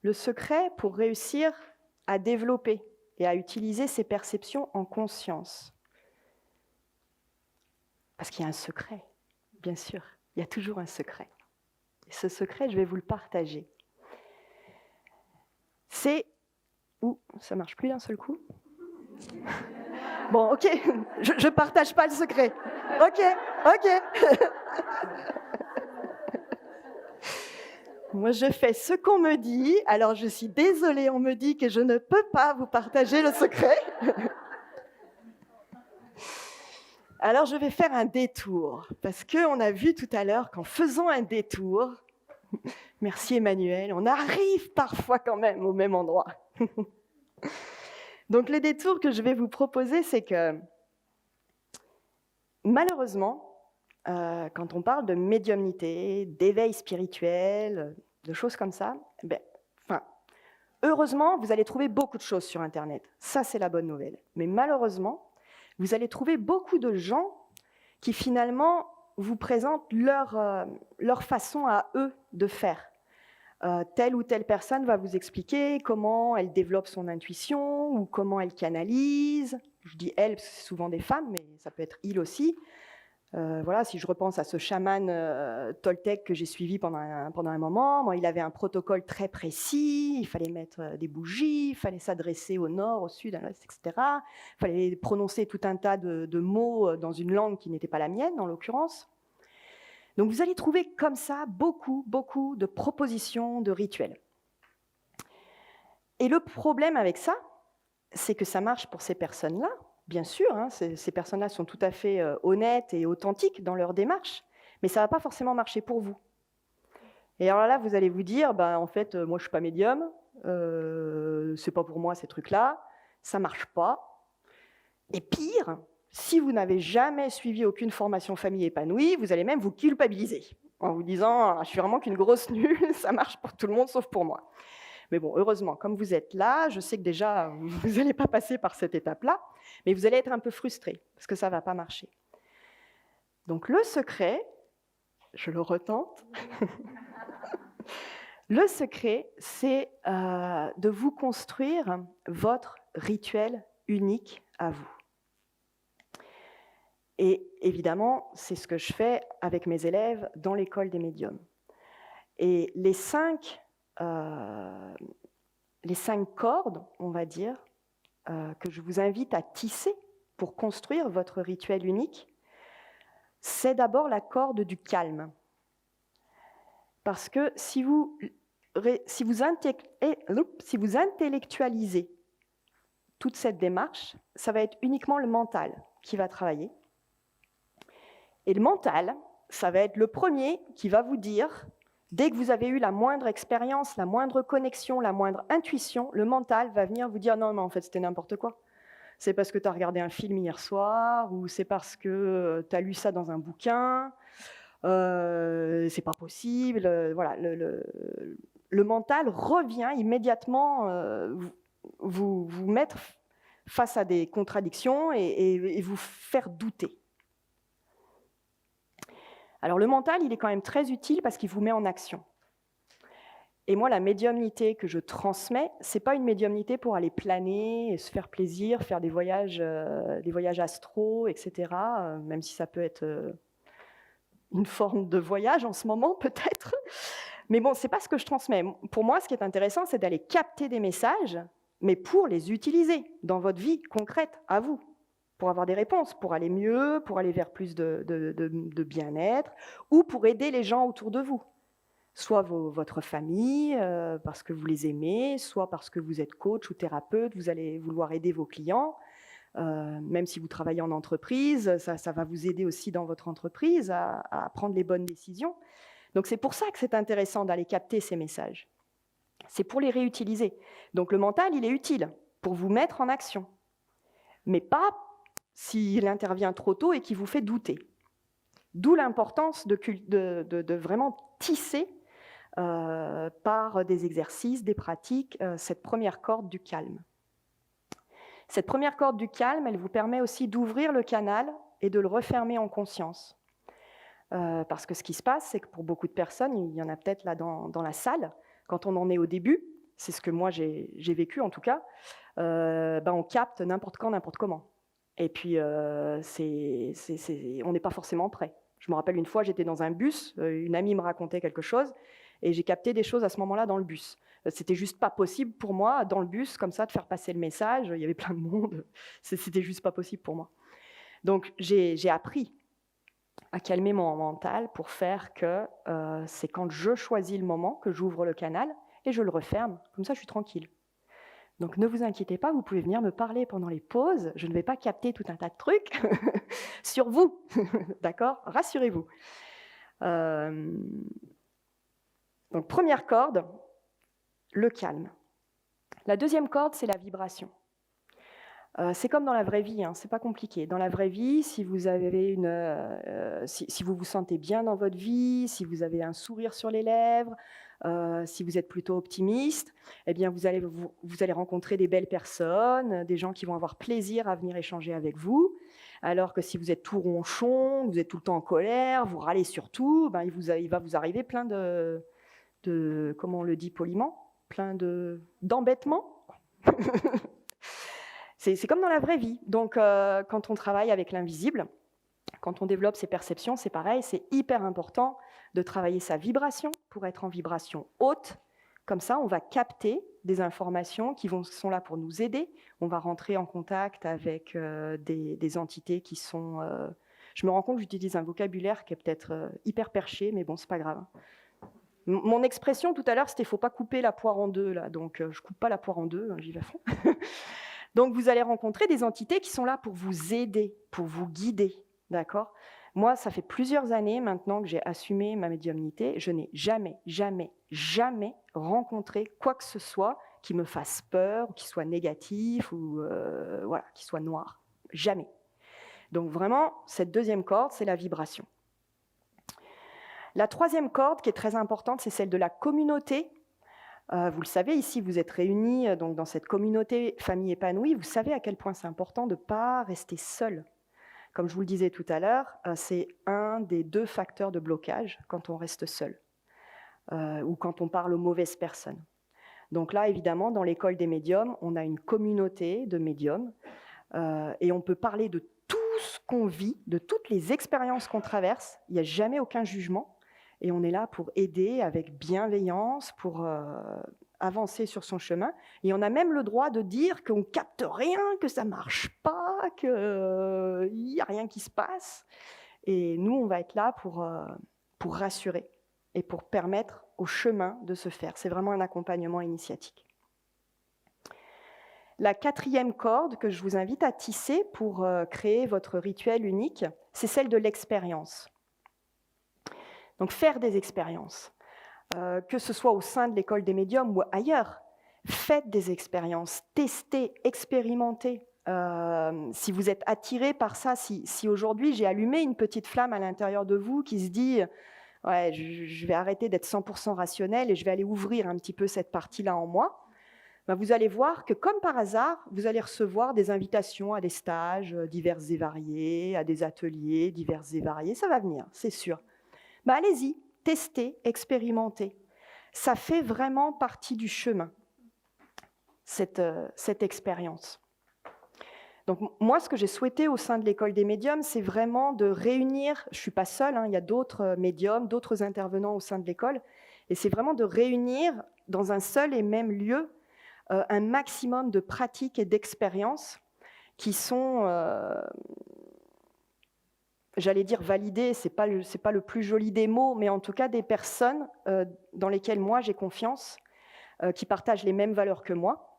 le secret pour réussir à développer et à utiliser ses perceptions en conscience. Parce qu'il y a un secret, bien sûr, il y a toujours un secret. Et ce secret, je vais vous le partager. C'est... Ouh, ça marche plus d'un seul coup. Bon, ok, je partage pas le secret. Ok. Moi, je fais ce qu'on me dit, alors je suis désolée, on me dit que je ne peux pas vous partager le secret. Alors, je vais faire un détour, parce qu'on a vu tout à l'heure qu'en faisant un détour, merci Emmanuel, on arrive parfois quand même au même endroit. Donc, le détour que je vais vous proposer, c'est que, malheureusement, quand on parle de médiumnité, d'éveil spirituel, de choses comme ça, heureusement, vous allez trouver beaucoup de choses sur Internet. Ça, c'est la bonne nouvelle. Mais malheureusement, vous allez trouver beaucoup de gens qui, finalement, vous présentent leur façon à eux de faire. Telle ou telle personne va vous expliquer comment elle développe son intuition ou comment elle canalise. Je dis elle, parce que c'est souvent des femmes, mais ça peut être il aussi. Voilà, si je repense à ce chaman toltèque que j'ai suivi pendant un moment, bon, il avait un protocole très précis, il fallait mettre des bougies, il fallait s'adresser au nord, au sud, à l'est, etc. Il fallait prononcer tout un tas de mots dans une langue qui n'était pas la mienne, en l'occurrence. Donc vous allez trouver comme ça beaucoup de propositions de rituels. Et le problème avec ça, c'est que ça marche pour ces personnes-là. Bien sûr, hein, ces personnes-là sont tout à fait honnêtes et authentiques dans leur démarche, mais ça ne va pas forcément marcher pour vous. Et alors là, vous allez vous dire, en fait, moi je ne suis pas médium, c'est pas pour moi ces trucs-là, ça ne marche pas. Et pire, si vous n'avez jamais suivi aucune formation famille épanouie, vous allez même vous culpabiliser, en vous disant, je suis vraiment qu'une grosse nulle, ça marche pour tout le monde sauf pour moi. Mais bon, heureusement, comme vous êtes là, je sais que déjà, vous n'allez pas passer par cette étape-là, mais vous allez être un peu frustré, parce que ça ne va pas marcher. Donc le secret, je le retente, le secret, c'est de vous construire votre rituel unique à vous. Et évidemment, c'est ce que je fais avec mes élèves dans l'école des médiums. Et les 5 cordes, on va dire, que je vous invite à tisser pour construire votre rituel unique, c'est d'abord la corde du calme. Parce que si vous intellectualisez toute cette démarche, ça va être uniquement le mental qui va travailler. Et le mental, ça va être le premier qui va vous dire, dès que vous avez eu la moindre expérience, la moindre connexion, la moindre intuition, le mental va venir vous dire « Non, mais en fait, c'était n'importe quoi. C'est parce que tu as regardé un film hier soir, ou c'est parce que tu as lu ça dans un bouquin, c'est pas possible. » Voilà, le mental revient immédiatement vous mettre face à des contradictions et vous faire douter. Alors le mental, il est quand même très utile parce qu'il vous met en action. Et moi, la médiumnité que je transmets, c'est pas une médiumnité pour aller planer, et se faire plaisir, faire des voyages astro, etc. Même si ça peut être une forme de voyage en ce moment, peut-être. Mais bon, c'est pas ce que je transmets. Pour moi, ce qui est intéressant, c'est d'aller capter des messages, mais pour les utiliser dans votre vie concrète, à vous. Pour avoir des réponses, pour aller mieux, pour aller vers plus de bien-être, ou pour aider les gens autour de vous. Soit votre famille, parce que vous les aimez, soit parce que vous êtes coach ou thérapeute, vous allez vouloir aider vos clients. Même si vous travaillez en entreprise, ça va vous aider aussi dans votre entreprise à prendre les bonnes décisions. Donc c'est pour ça que c'est intéressant d'aller capter ces messages. C'est pour les réutiliser. Donc le mental, il est utile pour vous mettre en action, mais pas s'il intervient trop tôt et qu'il vous fait douter. D'où l'importance de vraiment tisser par des exercices, des pratiques, cette première corde du calme. Cette première corde du calme, elle vous permet aussi d'ouvrir le canal et de le refermer en conscience. Parce que ce qui se passe, c'est que pour beaucoup de personnes, il y en a peut-être là dans la salle, quand on en est au début, c'est ce que moi j'ai vécu en tout cas, on capte n'importe quand, n'importe comment. Et puis, on n'est pas forcément prêt. Je me rappelle une fois, j'étais dans un bus, une amie me racontait quelque chose, et j'ai capté des choses à ce moment-là dans le bus. C'était juste pas possible pour moi, dans le bus, comme ça, de faire passer le message. Il y avait plein de monde. C'était juste pas possible pour moi. Donc, j'ai appris à calmer mon mental pour faire que c'est quand je choisis le moment que j'ouvre le canal et je le referme. Comme ça, je suis tranquille. Donc ne vous inquiétez pas, vous pouvez venir me parler pendant les pauses. Je ne vais pas capter tout un tas de trucs sur vous. D'accord ? Rassurez-vous. Donc première corde, le calme. La deuxième corde, c'est la vibration. C'est comme dans la vraie vie, hein, c'est pas compliqué. Dans la vraie vie, si vous avez si vous vous sentez bien dans votre vie, si vous avez un sourire sur les lèvres, si vous êtes plutôt optimiste, eh bien vous allez rencontrer des belles personnes, des gens qui vont avoir plaisir à venir échanger avec vous. Alors que si vous êtes tout ronchon, vous êtes tout le temps en colère, vous râlez sur tout, il va vous arriver plein de comment on le dit poliment, plein d'embêtements. C'est comme dans la vraie vie. Donc, quand on travaille avec l'invisible, quand on développe ses perceptions, c'est pareil, c'est hyper important de travailler sa vibration pour être en vibration haute. Comme ça, on va capter des informations qui sont là pour nous aider. On va rentrer en contact avec des entités qui sont... je me rends compte que j'utilise un vocabulaire qui est peut-être hyper perché, mais bon, c'est pas grave. Mon expression tout à l'heure, c'était « faut pas couper la poire en deux », là. Donc, je coupe pas la poire en deux, j'y vais à fond. Donc, vous allez rencontrer des entités qui sont là pour vous aider, pour vous guider, d'accord ? Moi, ça fait plusieurs années maintenant que j'ai assumé ma médiumnité. Je n'ai jamais, jamais, jamais rencontré quoi que ce soit qui me fasse peur, qui soit négatif ou voilà, qui soit noir. Jamais. Donc vraiment, cette deuxième corde, c'est la vibration. La troisième corde, qui est très importante, c'est celle de la communauté. Vous le savez, ici, vous êtes réunis donc, dans cette communauté famille épanouie. Vous savez à quel point c'est important de ne pas rester seul. Comme je vous le disais tout à l'heure, c'est un des 2 facteurs de blocage quand on reste seul ou quand on parle aux mauvaises personnes. Donc là, évidemment, dans l'école des médiums, on a une communauté de médiums et on peut parler de tout ce qu'on vit, de toutes les expériences qu'on traverse. Il n'y a jamais aucun jugement. Et on est là pour aider avec bienveillance, pour avancer sur son chemin. Et on a même le droit de dire qu'on ne capte rien, que ça ne marche pas, qu'il n'y a rien qui se passe. Et nous, on va être là pour rassurer et pour permettre au chemin de se faire. C'est vraiment un accompagnement initiatique. La 4e corde que je vous invite à tisser pour créer votre rituel unique, c'est celle de l'expérience. Donc faire des expériences, que ce soit au sein de l'école des médiums ou ailleurs, faites des expériences, testez, expérimentez. Si vous êtes attiré par ça, si aujourd'hui j'ai allumé une petite flamme à l'intérieur de vous qui se dit « ouais, je vais arrêter d'être 100% rationnel et je vais aller ouvrir un petit peu cette partie-là en moi », vous allez voir que comme par hasard, vous allez recevoir des invitations à des stages divers et variés, à des ateliers divers et variés. Ça va venir, c'est sûr. Allez-y, testez, expérimentez. Ça fait vraiment partie du chemin, cette expérience. Donc moi, ce que j'ai souhaité au sein de l'école des médiums, c'est vraiment de réunir, je ne suis pas seule, il y a d'autres médiums, d'autres intervenants au sein de l'école, et c'est vraiment de réunir dans un seul et même lieu un maximum de pratiques et d'expériences qui sont... j'allais dire valider, c'est pas le plus joli des mots, mais en tout cas des personnes dans lesquelles moi j'ai confiance, qui partagent les mêmes valeurs que moi.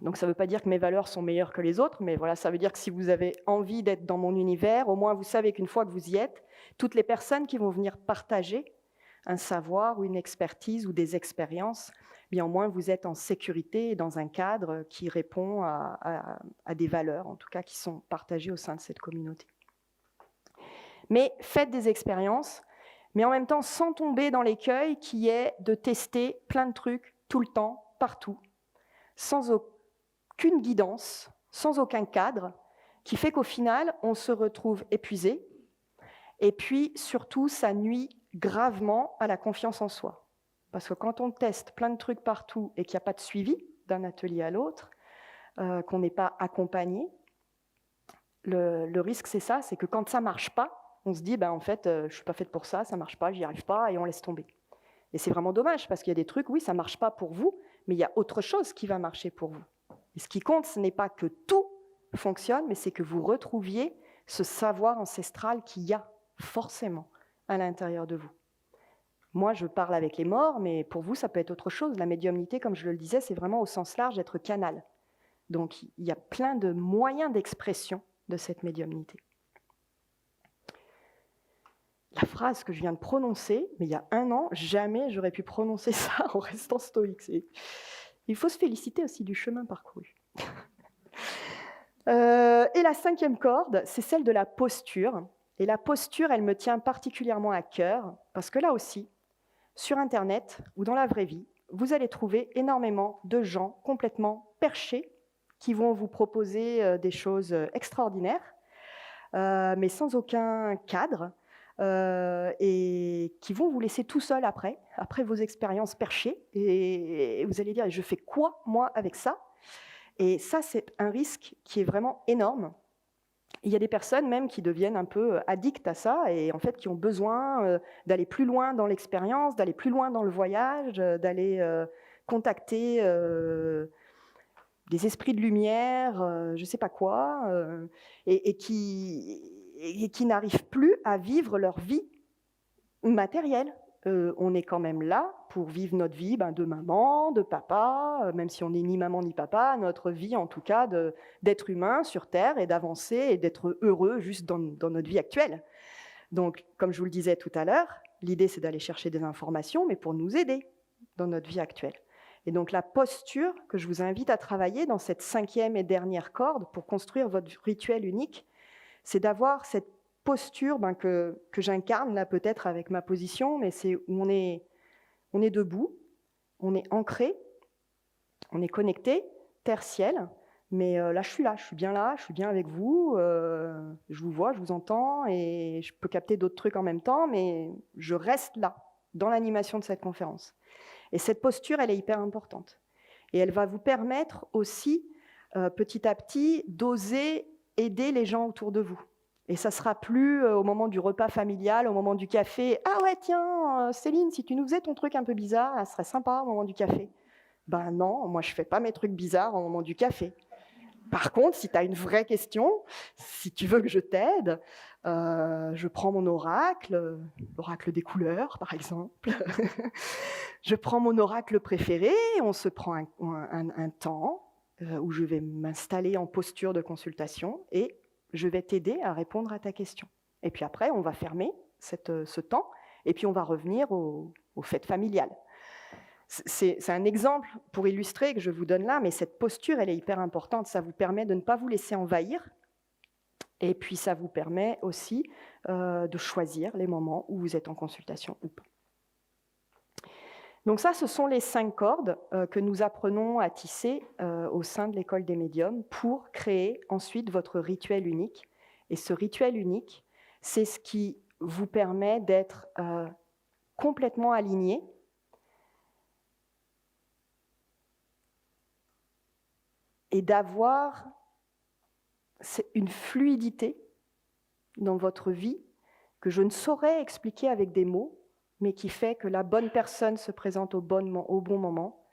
Donc ça ne veut pas dire que mes valeurs sont meilleures que les autres, mais voilà, ça veut dire que si vous avez envie d'être dans mon univers, au moins vous savez qu'une fois que vous y êtes, toutes les personnes qui vont venir partager un savoir ou une expertise ou des expériences, bien au moins vous êtes en sécurité et dans un cadre qui répond à des valeurs, en tout cas qui sont partagées au sein de cette communauté. Mais faites des expériences, mais en même temps sans tomber dans l'écueil qui est de tester plein de trucs tout le temps, partout, sans aucune guidance, sans aucun cadre, qui fait qu'au final, on se retrouve épuisé. Et puis, surtout, ça nuit gravement à la confiance en soi. Parce que quand on teste plein de trucs partout et qu'il n'y a pas de suivi d'un atelier à l'autre, qu'on n'est pas accompagné, le risque, c'est ça, c'est que quand ça ne marche pas, on se dit, en fait, je ne suis pas faite pour ça ne marche pas, j'y arrive pas, et on laisse tomber. Et c'est vraiment dommage, parce qu'il y a des trucs, oui, ça ne marche pas pour vous, mais il y a autre chose qui va marcher pour vous. Et ce qui compte, ce n'est pas que tout fonctionne, mais c'est que vous retrouviez ce savoir ancestral qu'il y a forcément à l'intérieur de vous. Moi, je parle avec les morts, mais pour vous, ça peut être autre chose. La médiumnité, comme je le disais, c'est vraiment au sens large d'être canal. Donc, il y a plein de moyens d'expression de cette médiumnité. La phrase que je viens de prononcer, mais il y a 1 an, jamais j'aurais pu prononcer ça en restant stoïque. Il faut se féliciter aussi du chemin parcouru. Et la 5e corde, c'est celle de la posture. Et la posture, elle me tient particulièrement à cœur, parce que là aussi, sur Internet ou dans la vraie vie, vous allez trouver énormément de gens complètement perchés qui vont vous proposer des choses extraordinaires, mais sans aucun cadre, et qui vont vous laisser tout seul après vos expériences perchées, et vous allez dire « je fais quoi, moi, avec ça ?» Et ça, c'est un risque qui est vraiment énorme. Il y a des personnes même qui deviennent un peu addictes à ça et en fait qui ont besoin d'aller plus loin dans l'expérience, d'aller plus loin dans le voyage, d'aller contacter des esprits de lumière, je ne sais pas quoi, et qui n'arrivent plus à vivre leur vie matérielle. On est quand même là pour vivre notre vie de maman, de papa, même si on n'est ni maman ni papa, notre vie en tout cas d'être humain sur Terre et d'avancer et d'être heureux juste dans notre vie actuelle. Donc, comme je vous le disais tout à l'heure, l'idée c'est d'aller chercher des informations, mais pour nous aider dans notre vie actuelle. Et donc la posture que je vous invite à travailler dans cette 5e et dernière corde pour construire votre rituel unique, c'est d'avoir cette posture que j'incarne là peut-être avec ma position, mais c'est où on est debout, on est ancré, on est connecté, terre-ciel, mais là je suis bien là, je suis bien avec vous, je vous vois, je vous entends, et je peux capter d'autres trucs en même temps, mais je reste là, dans l'animation de cette conférence. Et cette posture, elle est hyper importante. Et elle va vous permettre aussi, petit à petit, d'oser aider les gens autour de vous. Et ça ne sera plus au moment du repas familial, au moment du café. « Ah ouais, tiens, Céline, si tu nous faisais ton truc un peu bizarre, ça serait sympa au moment du café. » Ben non, moi je ne fais pas mes trucs bizarres au moment du café. Par contre, si tu as une vraie question, si tu veux que je t'aide, je prends mon oracle, l'oracle des couleurs par exemple. Je prends mon oracle préféré, on se prend un temps où je vais m'installer en posture de consultation et je vais t'aider à répondre à ta question. Et puis après, on va fermer ce temps et puis on va revenir aux fêtes familiales. C'est un exemple pour illustrer que je vous donne là, mais cette posture, elle est hyper importante. Ça vous permet de ne pas vous laisser envahir et puis ça vous permet aussi de choisir les moments où vous êtes en consultation ou pas. Donc ça, ce sont les 5 cordes que nous apprenons à tisser au sein de l'école des médiums pour créer ensuite votre rituel unique. Et ce rituel unique, c'est ce qui vous permet d'être complètement aligné et d'avoir une fluidité dans votre vie que je ne saurais expliquer avec des mots, mais qui fait que la bonne personne se présente au bon moment,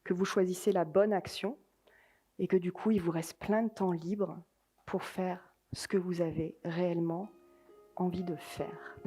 que vous choisissez la bonne action, et que du coup, il vous reste plein de temps libre pour faire ce que vous avez réellement envie de faire.